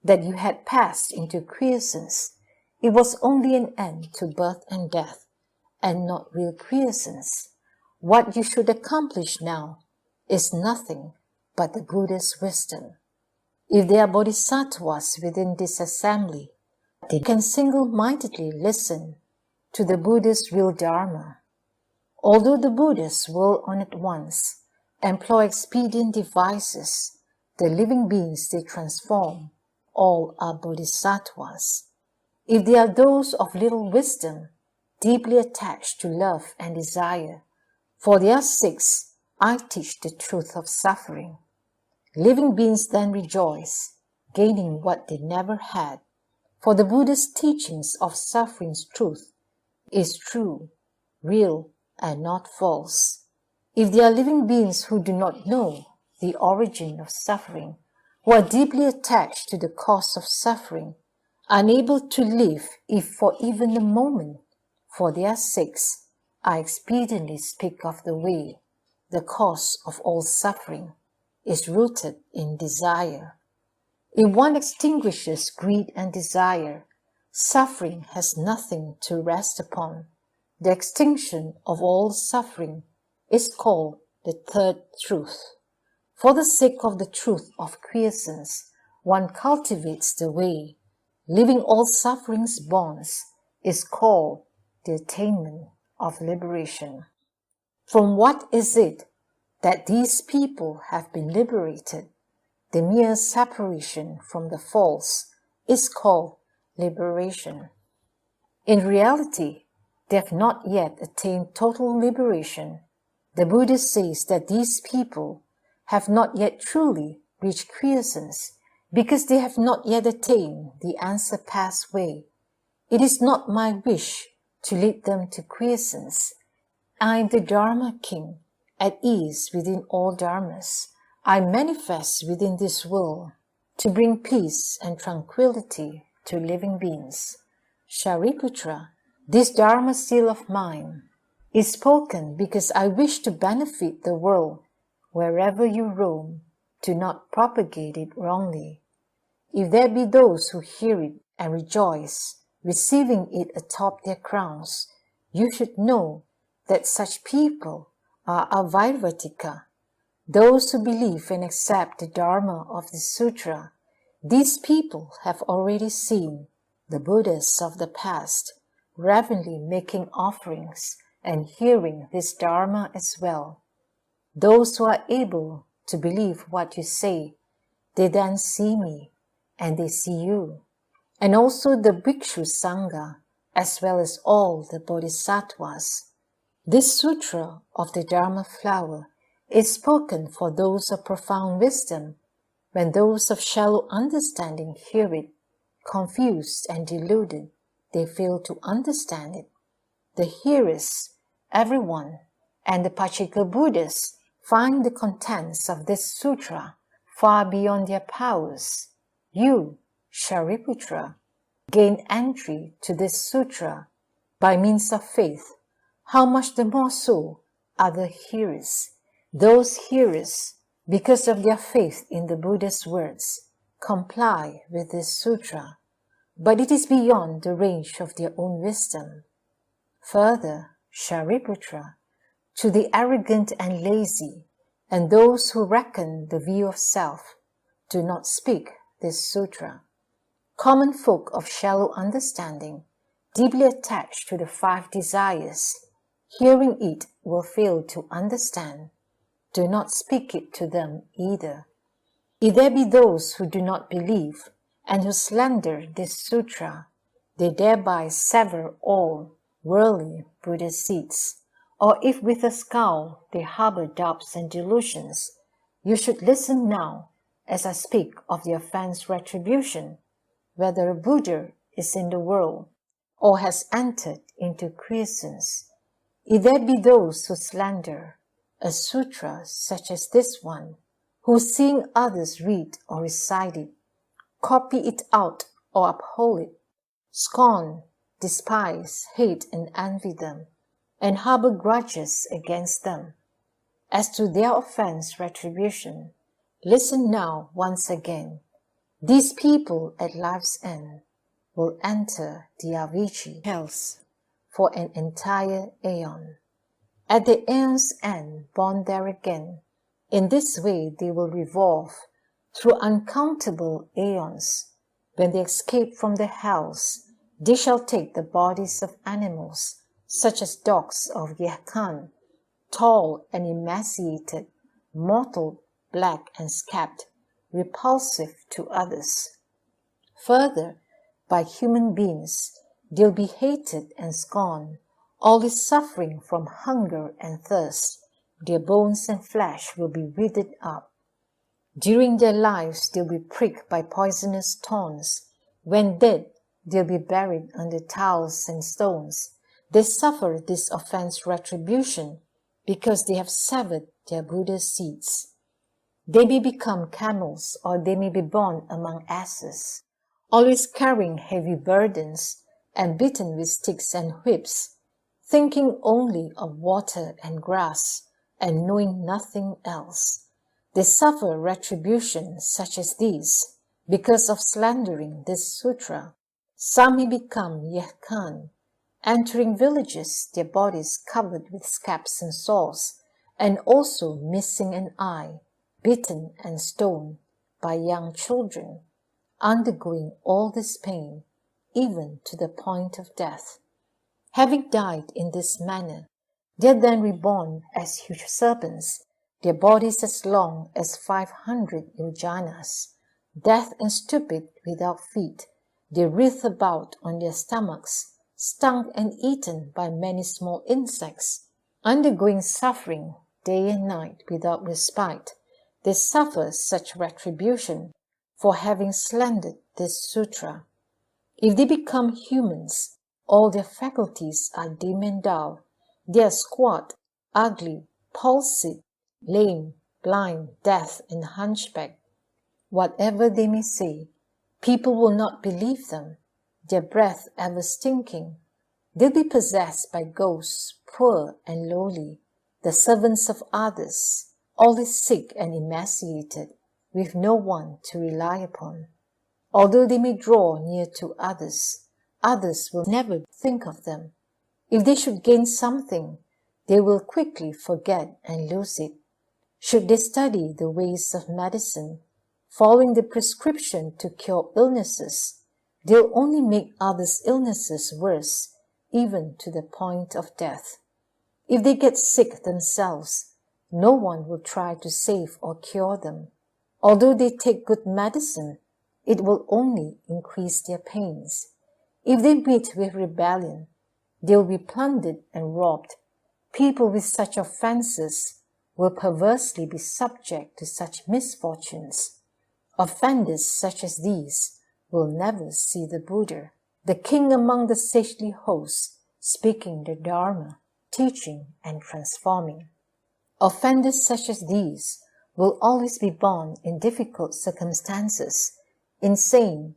that you had passed into quiescence, it was only an end to birth and death, and not real quiescence. What you should accomplish now is nothing but the Buddha's wisdom. If there are bodhisattvas within this assembly, they can single-mindedly listen to the Buddha's real Dharma. Although the Buddhas will on at once employ expedient devices, the living beings they transform, all are bodhisattvas. If they are those of little wisdom, deeply attached to love and desire, for their sakes I teach the truth of suffering. Living beings then rejoice, gaining what they never had, for the Buddha's teachings of suffering's truth is true, real, and not false. If there are living beings who do not know the origin of suffering, who are deeply attached to the cause of suffering, unable to live if for even a moment, for their sakes, I expediently speak of the way. The cause of all suffering is rooted in desire. If one extinguishes greed and desire, suffering has nothing to rest upon. The extinction of all suffering is called the third truth. For the sake of the truth of quiescence, one cultivates the way, leaving all suffering's bonds, is called the attainment of liberation. From what is it that these people have been liberated? The mere separation from the false is called liberation. In reality, they have not yet attained total liberation. The Buddha says that these people have not yet truly reached quiescence because they have not yet attained the unsurpassed way. It is not my wish to lead them to quiescence. I am the Dharma King, at ease within all dharmas. I manifest within this world to bring peace and tranquility to living beings. Shariputra, this Dharma seal of mine is spoken because I wish to benefit the world. Wherever you roam, do not propagate it wrongly. If there be those who hear it and rejoice, receiving it atop their crowns, you should know that such people are Avairvatika, those who believe and accept the Dharma of the Sutra. These people have already seen the Buddhas of the past, reverently making offerings and hearing this Dharma as well. Those who are able to believe what you say, they then see me and they see you, and also the Bhikshu Sangha, as well as all the Bodhisattvas. This Sutra of the Dharma flower is spoken for those of profound wisdom. When those of shallow understanding hear it, confused and deluded, they fail to understand it. The hearers, everyone, and the Pachika Buddhas find the contents of this sutra far beyond their powers. You, Shariputra, gain entry to this sutra by means of faith. How much the more so other hearers? Those hearers, because of their faith in the Buddha's words, comply with this sutra, but it is beyond the range of their own wisdom. Further, Shariputra, to the arrogant and lazy, and those who reckon the view of self, do not speak this sutra. Common folk of shallow understanding, deeply attached to the 5 desires, hearing it will fail to understand. Do not speak it to them either. If there be those who do not believe and who slander this sutra, they thereby sever all worldly Buddha seeds. Or if with a scowl they harbor doubts and delusions, you should listen now as I speak of the offense retribution, whether a Buddha is in the world or has entered into quiescence. If there be those who slander a sutra such as this one, who seeing others read or recite it, copy it out or uphold it, scorn, despise, hate and envy them, and harbor grudges against them. As to their offense retribution, listen now once again. These people at life's end will enter the Avicii hells for an entire aeon. At the aeon's end, born there again, in this way they will revolve through uncountable aeons. When they escape from the hells, they shall take the bodies of animals, such as dogs of Yehkan, tall and emaciated, mottled, black and scabbed, repulsive to others. Further, by human beings, they'll be hated and scorned, always suffering from hunger and thirst. Their bones and flesh will be withered up. During their lives, they'll be pricked by poisonous thorns. When dead, they'll be buried under tiles and stones. They suffer this offense retribution because they have severed their Buddha seeds. They may become camels or they may be born among asses, always carrying heavy burdens and beaten with sticks and whips, thinking only of water and grass and knowing nothing else. They suffer retribution such as these because of slandering this sutra. Some may become Yehkan, entering villages, their bodies covered with scabs and sores, and also missing an eye, beaten and stoned by young children, undergoing all this pain, even to the point of death. Having died in this manner, they are then reborn as huge serpents, their bodies as long as 500 yojanas. Deaf and stupid without feet, they writhe about on their stomachs, stung and eaten by many small insects. Undergoing suffering day and night without respite, they suffer such retribution for having slandered this sutra. If they become humans, all their faculties are dim and dull. They are squat, ugly, palsied, lame, blind, deaf, and hunchbacked. Whatever they may say, people will not believe them, their breath ever stinking. They'll be possessed by ghosts, poor and lowly, the servants of others, always sick and emaciated, with no one to rely upon. Although they may draw near to others, others will never think of them. If they should gain something, they will quickly forget and lose it. Should they study the ways of medicine, following the prescription to cure illnesses, they'll only make others' illnesses worse, even to the point of death. If they get sick themselves, no one will try to save or cure them. Although they take good medicine, it will only increase their pains. If they meet with rebellion, they will be plundered and robbed. People with such offenses will perversely be subject to such misfortunes. Offenders such as these will never see the Buddha, the king among the sagely hosts, speaking the Dharma, teaching and transforming. Offenders such as these will always be born in difficult circumstances, insane,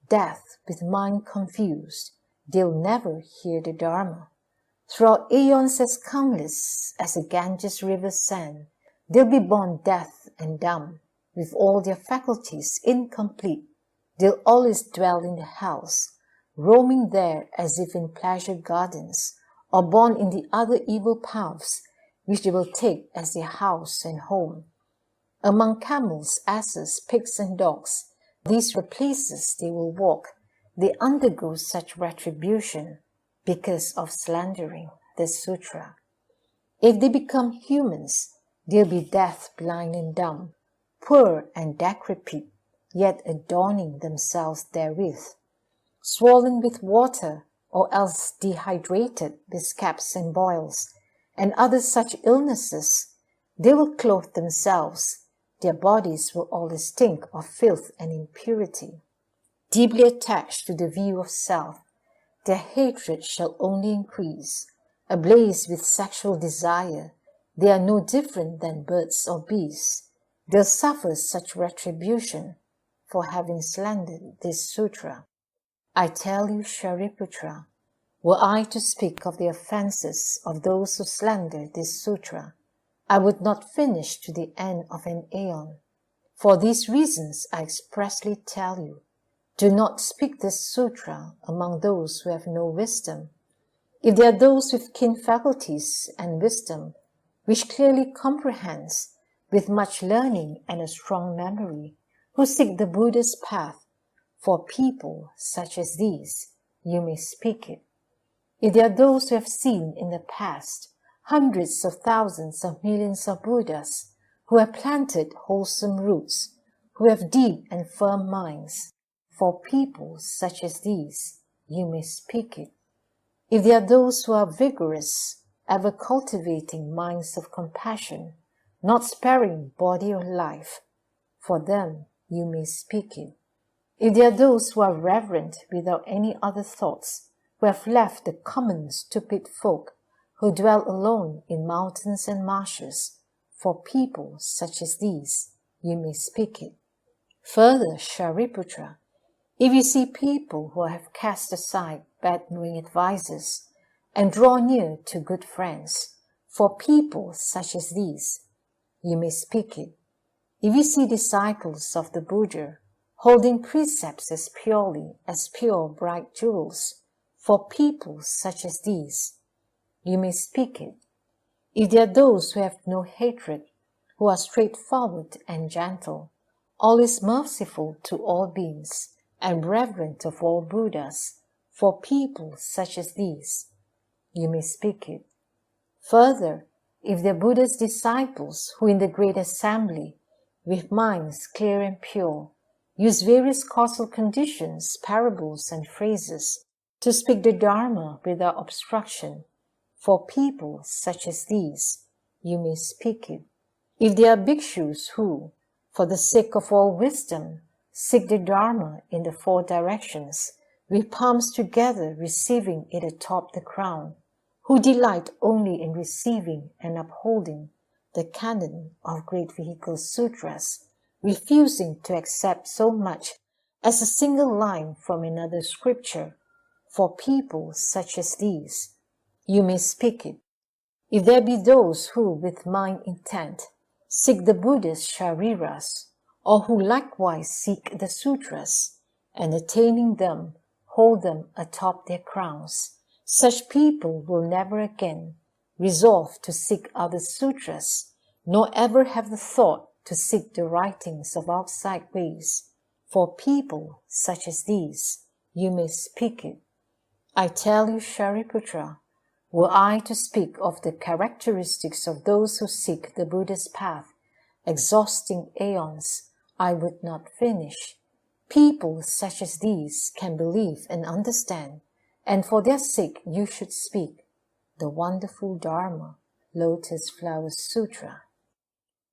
deaf, with mind confused. They'll never hear the Dharma. Throughout aeons as countless as the Ganges river sand, they'll be born deaf and dumb, with all their faculties incomplete. They'll always dwell in the house, roaming there as if in pleasure gardens, or born in the other evil paths, which they will take as their house and home. Among camels, asses, pigs, and dogs, these are the places they will walk. They undergo such retribution because of slandering the sutra. If they become humans, they'll be deaf, blind, and dumb, poor and decrepit, yet adorning themselves therewith, swollen with water, or else dehydrated with scabs and boils, and other such illnesses. They will clothe themselves. Their bodies will always stink of filth and impurity. Deeply attached to the view of self, their hatred shall only increase. Ablaze with sexual desire, they are no different than birds or beasts. They'll suffer such retribution for having slandered this sutra. I tell you, Shariputra, were I to speak of the offenses of those who slander this sutra, I would not finish to the end of an aeon. For these reasons I expressly tell you, do not speak this sutra among those who have no wisdom. If there are those with keen faculties and wisdom, which clearly comprehends, with much learning and a strong memory, who seek the Buddha's path, for people such as these, you may speak it. If there are those who have seen in the past hundreds of thousands of millions of Buddhas, who have planted wholesome roots, who have deep and firm minds, for people such as these, you may speak it. If there are those who are vigorous, ever cultivating minds of compassion, not sparing body or life, for them you may speak it. If there are those who are reverent without any other thoughts, who have left the common stupid folk, who dwell alone in mountains and marshes, for people such as these, you may speak it. Further, Shariputra, if you see people who have cast aside bad-knowing advisers and draw near to good friends, for people such as these, you may speak it. If you see disciples of the Buddha holding precepts as purely as pure bright jewels, for people such as these, you may speak it. If there are those who have no hatred, who are straightforward and gentle, always merciful to all beings, and reverent of all Buddhas, for people such as these, you may speak it. Further, if the Buddha's disciples who in the great assembly, with minds clear and pure, use various causal conditions, parables, and phrases to speak the Dharma without obstruction, for people such as these, you may speak it. If there are bhikshus who, for the sake of all wisdom, seek the Dharma in the four directions, with palms together receiving it atop the crown, who delight only in receiving and upholding the canon of great vehicle sutras, refusing to accept so much as a single line from another scripture, for people such as these, you may speak it. If there be those who, with mind intent, seek the Buddhist shariras, or who likewise seek the sutras, and attaining them, hold them atop their crowns, such people will never again resolve to seek other sutras, nor ever have the thought to seek the writings of outside ways. For people such as these, you may speak it. I tell you, Shariputra, were I to speak of the characteristics of those who seek the Buddha's path, exhausting aeons, I would not finish. People such as these can believe and understand, and for their sake you should speak the wonderful Dharma, Lotus Flower Sutra.